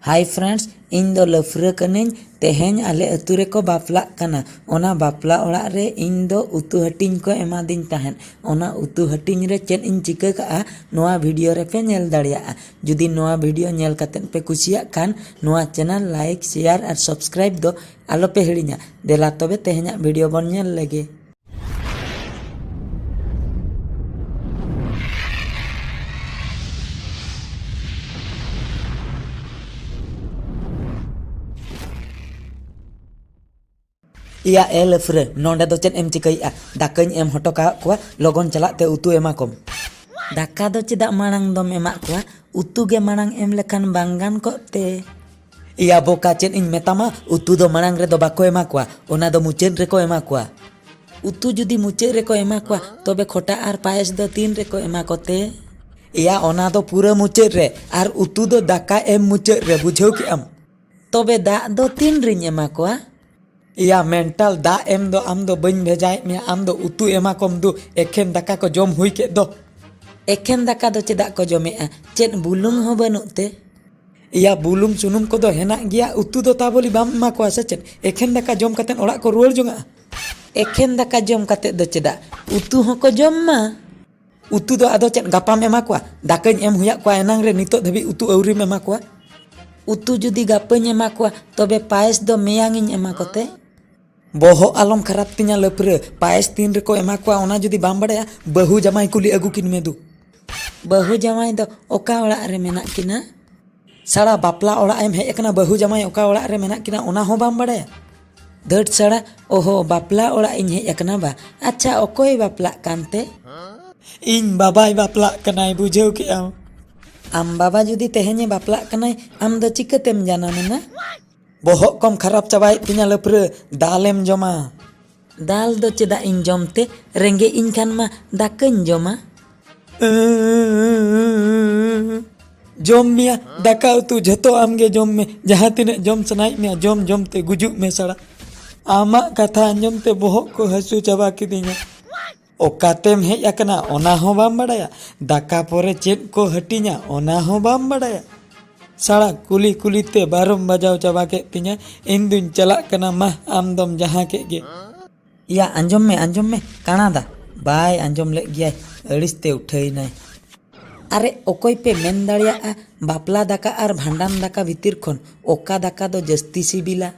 Hi friends, इन दो लफरा कनें तेहें आले अतु रे को बापला कना। ओना बापला ओड़ा रे इन दो उतु हटिंग को एमा दिन तहन। ओना उतु हटिंग रे चेन इन चिका का नोआ वीडियो रे पे नेल दाड़िया। जुदी नोआ वीडियो नेल कतेन पे कुसिया खान नोआ चैनल लाइक शेयर और सब्सक्राइब दो alope हिलिंजा। देला तबे तेहें वीडियो बन नेल लगे। इया ए लफरे नोंडे दो चेन एम चिकैया दाकाñ एम हटो का कुआ लगन चलाते उतु एमा कम। दाका दो चेदा मांग दम एमा कुआ उतु गे मांग एम लेखान बांगान कोते। इया बोका चेन इन मेतामा उतु दो मांग रे दो बाको एमा कुआ, ओना दो मुचेन रे को एमा कुआ। उतु जुदी मुचे रे को एमा कुआ तबे खोटा आर पायस दो तीन रे को एमा कोते। इया ओना दो पूरा मुचे रे आर उतु दो दाका एम मुचे रे बुझाव के अम। तबे दा दो तीन रिन एमा कुआ। इया मेंटल दा एम दो आम दो बन भेजाय में आम दो उतु एमा कम दो एखेन दाका को जम हुई के दो। एखेन दाका दो चेदा को जमे चेन बुलुंग हो बनुते। इया बुलुंग सुनुम को दो हेना गया उतु दो ताबोली बाम एमा को से चेन एखेन दाका जम कतेन ओड़ा को रुआर जोंगा। एखेन दाका जम कते दो चेदा उतु हो को जम मा। उतु दो आदो चेन गापाम एमा को दाकाñ एम हुया को एनांग रे नितो धबी उतु अउरी एमा को। उतु जुदी गापाñ एमा को तबे पायस दो मेयांगिñ एमा कोते। बोहो आलम खराब तिना लफरे पायस तीन रेको एमा को ओना जुदी बाम बड़ाया बहु जमाई कुली अगु किन में दु। बहु जमाई दो ओका ओड़ा रे मेना किना। साड़ा बापला ओड़ा एम हेज कना बहु जमाई ओका ओड़ा रे मेना किना ओना हो बाम बड़ाया। धट साड़ा ओहो बापला ओड़ा इन हेज कना बा। अच्छा ओकोय बापला कानते? इन बाबाई बापला कनाय बुझाव के आम बाबा जुदी तेहें बापला कनाय आम दो चिकातेम जाना मेना। बोहक कम खराब चाबाय तिना लफरे दालेम जमा। दाल दो चेदा इन जमते रेंगे इन खान मा दाकाñ जमा। जम मिया दाका उतु झतो आमगे जम में जहाँ तिने जम सनाई मिया जम जमते गुजुक में सड़ा। आमा कथा अंजमते बोहक को हसू चाबा किदिया। ओकातेम हेज अकना ओना हो बाम बड़ाया। दाका पोरे चेद को हटिया ओना हो बाम बड़ाया। साड़ा कुली कुलीते बारम बजाव चाबा के तिना इन दुन चला कना मा आम दम जहाँ के गे। या अंजम में काना दा बाय अंजम ले गया अड़िसते उठाई नाय। अरे ओकोय पे मेन दाड़िया बापला दाका आर भांडान दाका भीतर खन ओका दाका दो जस्ती सिबिला।